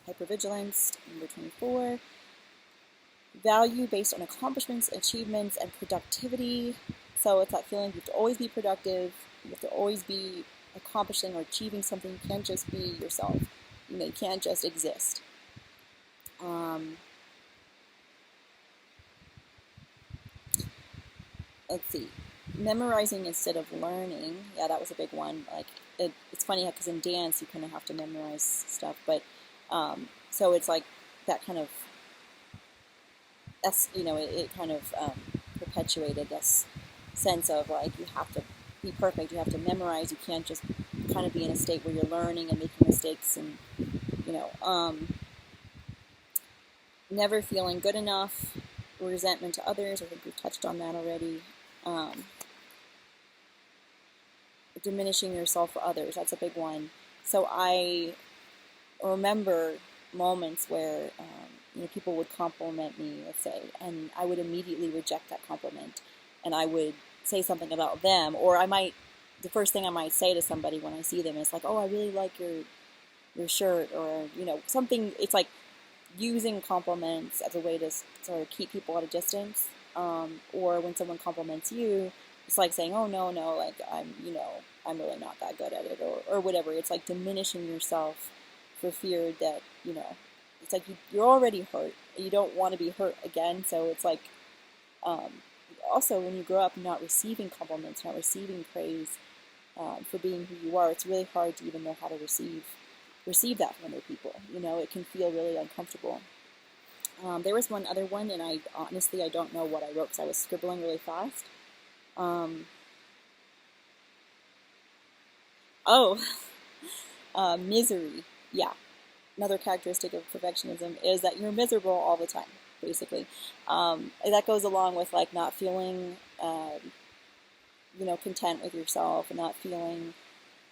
hypervigilance. Number 24, value based on accomplishments, achievements, and productivity. So it's that feeling you have to always be productive, you have to always be accomplishing or achieving something. You can't just be yourself. You can't just exist. Um, let's see. Memorizing instead of learning. Yeah, that was a big one. Like it's funny because in dance you kind of have to memorize stuff, but so it's like that kind of it kind of perpetuated this sense of like you have to be perfect, you have to memorize, you can't just kind of be in a state where you're learning and making mistakes and you know never feeling good enough, resentment to others. I think we've touched on that already. Um, Diminishing yourself for others, that's a big one. So I remember moments where people would compliment me, let's say, and I would immediately reject that compliment, and I would say something about them, or the first thing I might say to somebody when I see them is like, "Oh, I really like your shirt," or something. It's like using compliments as a way to sort of keep people at a distance, or when someone compliments you, it's like saying, "Oh no, like I'm really not that good at it," or whatever. It's like diminishing yourself for fear that it's like you're already hurt. You don't want to be hurt again. So it's like um, also when you grow up not receiving compliments, not receiving praise for being who you are, it's really hard to even know how to receive that from other people. It can feel really uncomfortable. There was one other one, and I don't know what I wrote because I was scribbling really fast. Um, oh, misery. Yeah, another characteristic of perfectionism is that you're miserable all the time, basically. That goes along with like not feeling, content with yourself, and not feeling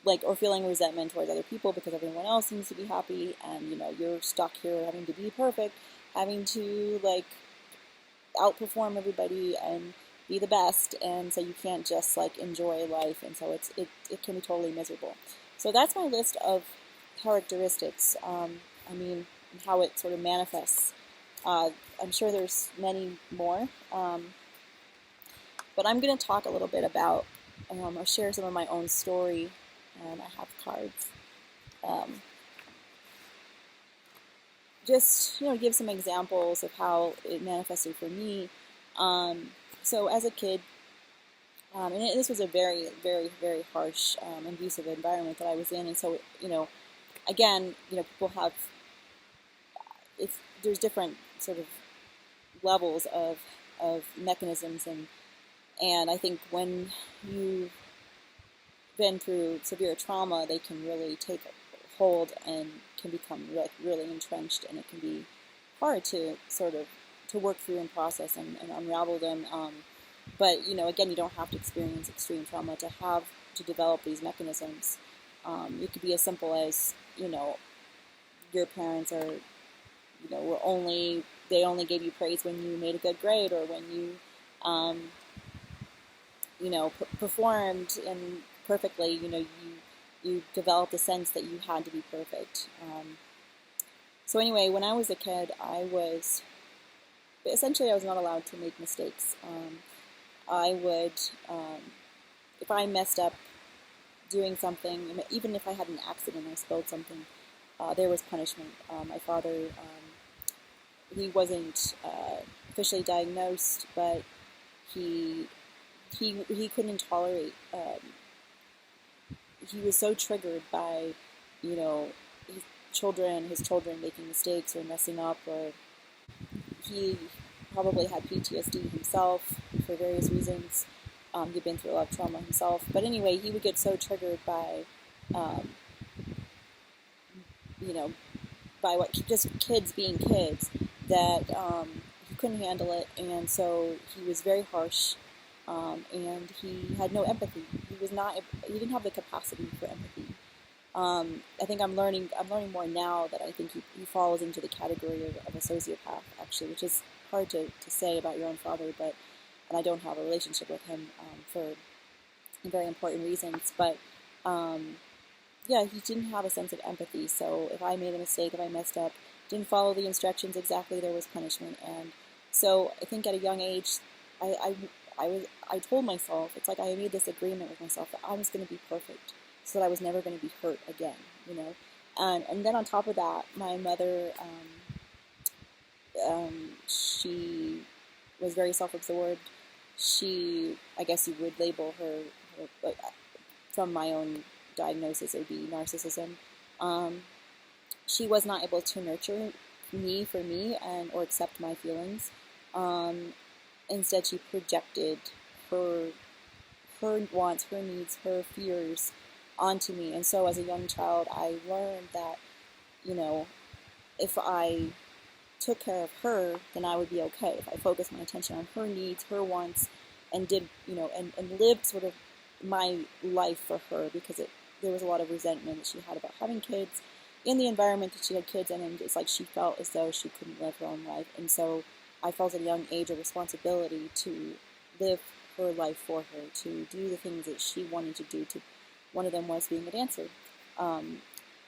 or feeling resentment towards other people because everyone else seems to be happy, and you're stuck here having to be perfect, having to like outperform everybody and be the best, and so you can't just like enjoy life, and so it can be totally miserable. So that's my list of characteristics. I mean, how it sort of manifests. I'm sure there's many more, but I'm going to talk a little bit about or share some of my own story. And I have cards. Um, just give some examples of how it manifested for me. So as a kid, this was a very, very, very harsh, abusive environment that I was in, and so again, people have there's different sort of levels of mechanisms, and I think when you've been through severe trauma, they can really take hold and can become really entrenched, and it can be hard to sort of to work through and process and unravel them. But again, you don't have to experience extreme trauma to develop these mechanisms. It could be as simple as your parents are they only gave you praise when you made a good grade, or when you performed and perfectly. You developed a sense that you had to be perfect. So anyway, when I was a kid, I was not allowed to make mistakes. I would, if I messed up doing something, even if I had an accident, I spilled something, there was punishment. My father, he wasn't officially diagnosed, but he couldn't tolerate. He was so triggered by, his children making mistakes or messing up, or he probably had PTSD himself for various reasons. He'd been through a lot of trauma himself. But anyway, he would get so triggered by, um, you know, by what just kids being kids that he couldn't handle it, and so he was very harsh, and he had no empathy. He didn't have the capacity for empathy. I think I'm learning more now that I think he falls into the category of a sociopath, actually, which is hard to say about your own father, and I don't have a relationship with him for very important reasons. But yeah, he didn't have a sense of empathy. So if I made a mistake, if I messed up, didn't follow the instructions exactly, there was punishment. And so I think at a young age, I, I, I told myself, it's like I made this agreement with myself that I was going to be perfect, so that I was never going to be hurt again, you know. And then on top of that, my mother, she was very self-absorbed. She, I guess you would label her like, from my own diagnosis, it would be narcissism. Um, she was not able to nurture me for me and or accept my feelings. Um, Instead, she projected her her wants, her needs, her fears onto me. And so, as a young child, I learned that you know if I took care of her, then I would be okay. If I focused my attention on her needs, her wants, and did, and lived sort of my life for her, because there was a lot of resentment that she had about having kids in the environment that she had kids in, and it's like she felt as though she couldn't live her own life. And so I felt at a young age a responsibility to live her life for her, to do the things that she wanted to do. To One of them was being a dancer, um,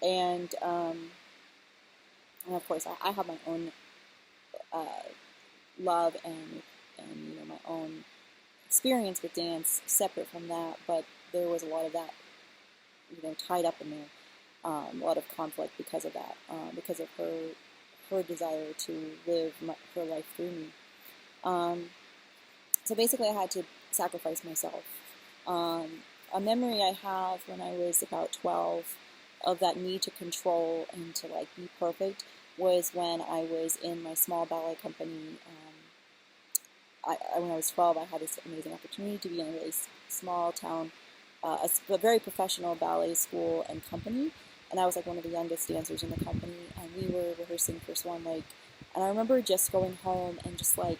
and and of course I have my own uh, love and my own experience with dance separate from that, but there was a lot of that tied up in there, a lot of conflict because of that, because of her desire to live her life through me. Um, so basically, I had to sacrifice myself. Um, a memory I have when I was about 12 of that need to control and to like be perfect was when I was in my small ballet company. When I was 12, I had this amazing opportunity to be in a really small town, a very professional ballet school and company. And I was like one of the youngest dancers in the company, and we were rehearsing for Swan Lake. And I remember just going home and just like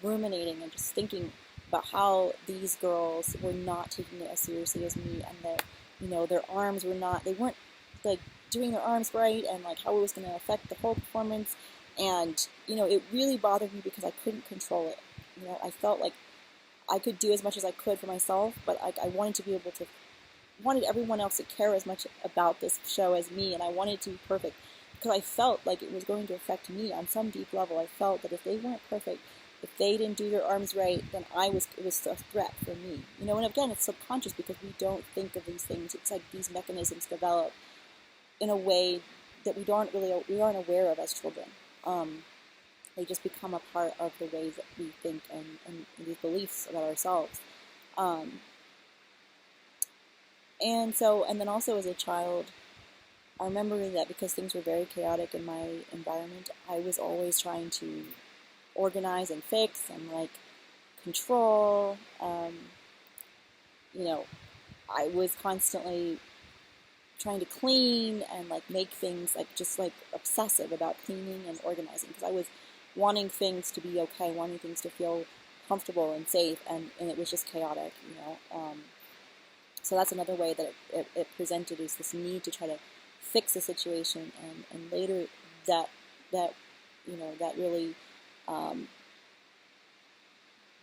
ruminating and just thinking about how these girls were not taking it as seriously as me, and that their arms they weren't like doing their arms right, and like how it was going to affect the whole performance. And it really bothered me because I couldn't control it. I felt like I could do as much as I could for myself, but I wanted to be able to, wanted everyone else to care as much about this show as me, and I wanted it to be perfect because I felt like it was going to affect me on some deep level. I felt that if they weren't perfect, if they didn't do their arms right, then it was a threat for me. And again, it's subconscious because we don't think of these things. It's like these mechanisms develop in a way that we aren't aware of as children. Um, they just become a part of the ways that we think and these beliefs about ourselves. Um, and then also as a child, I remember that because things were very chaotic in my environment, I was always trying to organize and fix and like control. You know, I was constantly trying to clean and like make things like just like obsessive about cleaning and organizing because I was wanting things to be okay, wanting things to feel comfortable and safe, and it was just chaotic. So that's another way that it presented is this need to try to fix the situation, and later that that that really um,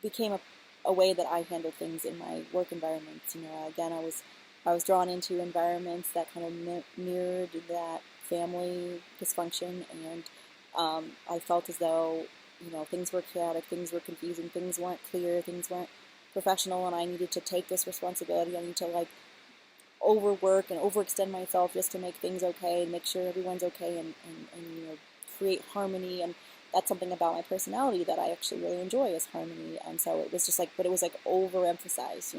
became a way that I handled things in my work environments. Again, I was drawn into environments that kind of mirrored that family dysfunction, and I felt as though things were chaotic, things were confusing, things weren't clear, things weren't professional, and I needed to take this responsibility. I need to like overwork and overextend myself just to make things okay and make sure everyone's okay, and create harmony. And that's something about my personality that I actually really enjoy is harmony. And so it was just like, but it was like overemphasized.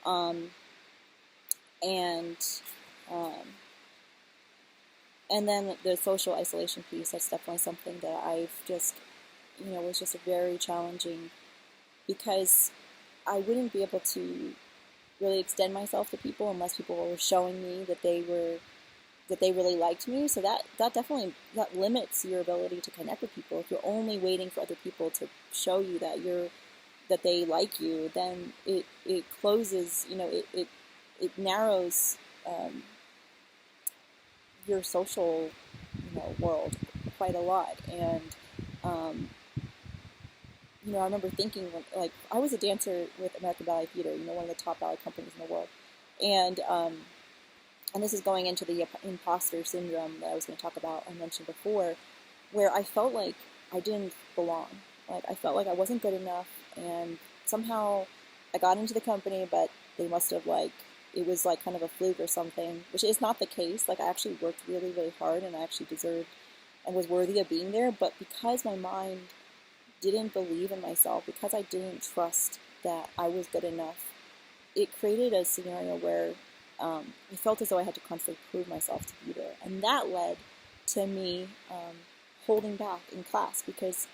Um, and um, and then the social isolation piece, that's definitely something that I've just was just a very challenging, because I wouldn't be able to really extend myself to people unless people were showing me that they really liked me. So that definitely that limits your ability to connect with people. If you're only waiting for other people to show you that they like you, then it closes. It narrows your social world quite a lot. And um, I remember thinking when, like, I was a dancer with American Ballet Theater, one of the top ballet companies in the world, and and this is going into the imposter syndrome that I was going to talk about, I mentioned before, where I felt like I didn't belong. Like I felt like I wasn't good enough, and somehow I got into the company, but they must have like it was like kind of a fluke or something, which is not the case. Like I actually worked really, really hard, and I actually deserved and was worthy of being there. But because my mind didn't believe in myself, because I didn't trust that I was good enough, it created a scenario where I felt as though I had to constantly prove myself to be there. And that led to me holding back in class because,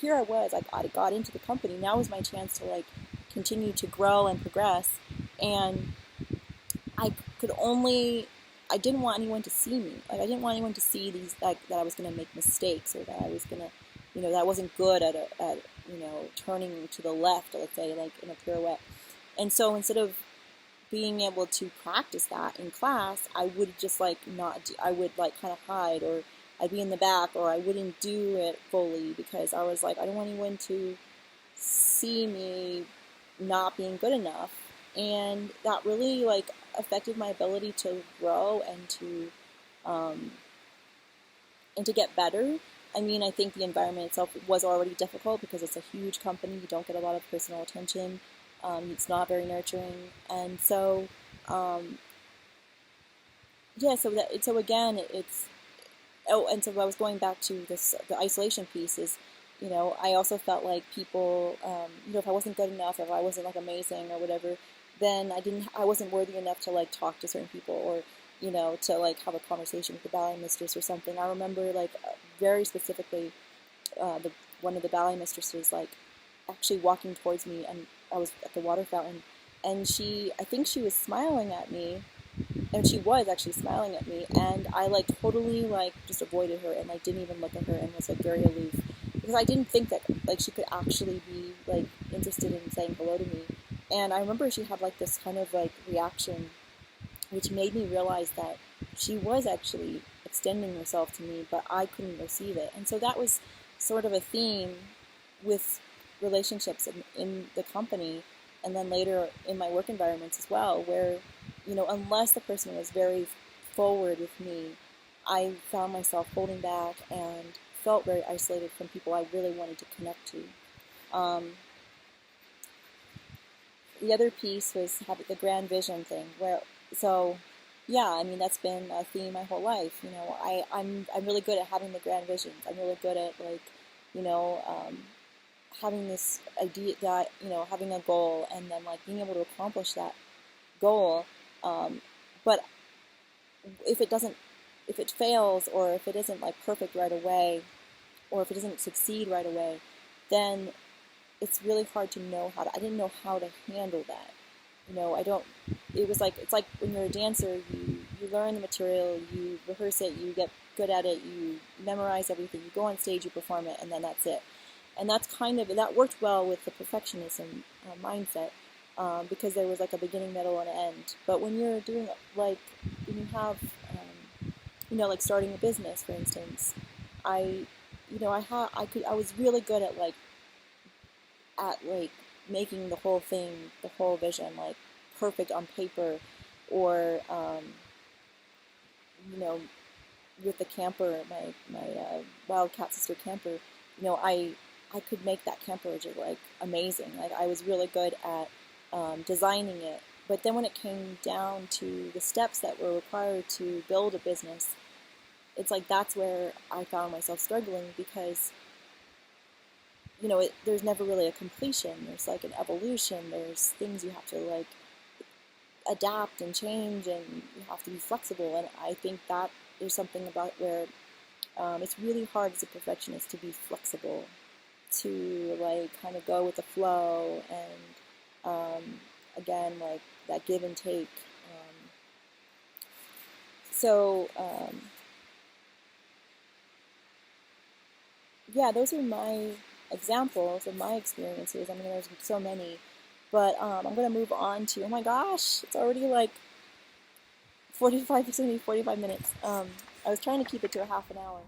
here I was, I got into the company. Now was my chance to like continue to grow and progress. And I could only, I didn't want anyone to see me. Like I didn't want anyone to see these, like that I was going to make mistakes or that I was going to, that I wasn't good at turning to the left, let's say, like in a pirouette. And so instead of being able to practice that in class, I would just like not do, I would like kind of hide, or I'd be in the back, or I wouldn't do it fully because I was like, I don't want anyone to see me not being good enough. And that really like affected my ability to grow um, and to get better. I mean, I think the environment itself was already difficult because it's a huge company. You don't get a lot of personal attention. It's not very nurturing, and so yeah. So again, it's and so I was going back to this the isolation piece is, I also felt like people, if I wasn't good enough, if I wasn't like amazing or whatever, then I wasn't worthy enough to like talk to certain people or to like have a conversation with the ballet mistress or something. I remember like very specifically the one of the ballet mistresses like actually walking towards me, and I was at the water fountain, and I think she was smiling at me, and she was actually smiling at me, and I like totally like just avoided her and like didn't even look at her and was like very aloof because I didn't think that like she could actually be like interested in saying hello to me. And I remember she had like this kind of like reaction which made me realize that she was actually extending herself to me, but I couldn't receive it. And so that was sort of a theme with relationships in the company, and then later in my work environments as well, where, unless the person was very forward with me, I found myself holding back and felt very isolated from people I really wanted to connect to. Um, the other piece was having the grand vision thing, where so yeah, I mean that's been a theme my whole life. I'm really good at having the grand visions. I'm really good at like, you know, um, having this idea that having a goal and then like being able to accomplish that goal. But if it doesn't, if it fails, or if it isn't like perfect right away, or if it doesn't succeed right away, then it's really hard to know how to. I didn't know how to handle that. I don't. It was like it's like when you're a dancer, you learn the material, you rehearse it, you get good at it, you memorize everything, you go on stage, you perform it, and then that's it. And that's kind of that worked well with the perfectionism mindset because there was like a beginning, middle, and end. But when you're doing like when you have like starting a business, for instance, I I was really good at making the whole thing, the whole vision, like perfect on paper, or you know, with the camper, my Wildcat sister camper, I could make that camper just like amazing. Like I was really good at designing it. But then when it came down to the steps that were required to build a business, it's like that's where I found myself struggling because there's never really a completion. There's like an evolution. There's things you have to like adapt and change, and you have to be flexible. And I think that there's something about where it's really hard as a perfectionist to be flexible, to like kind of go with the flow, and again like that give and take. So yeah, those are my examples of my experiences. I mean, there's so many, but I'm gonna move on to. Oh my gosh, it's already like 45, 45 minutes. I was trying to keep it to a half an hour.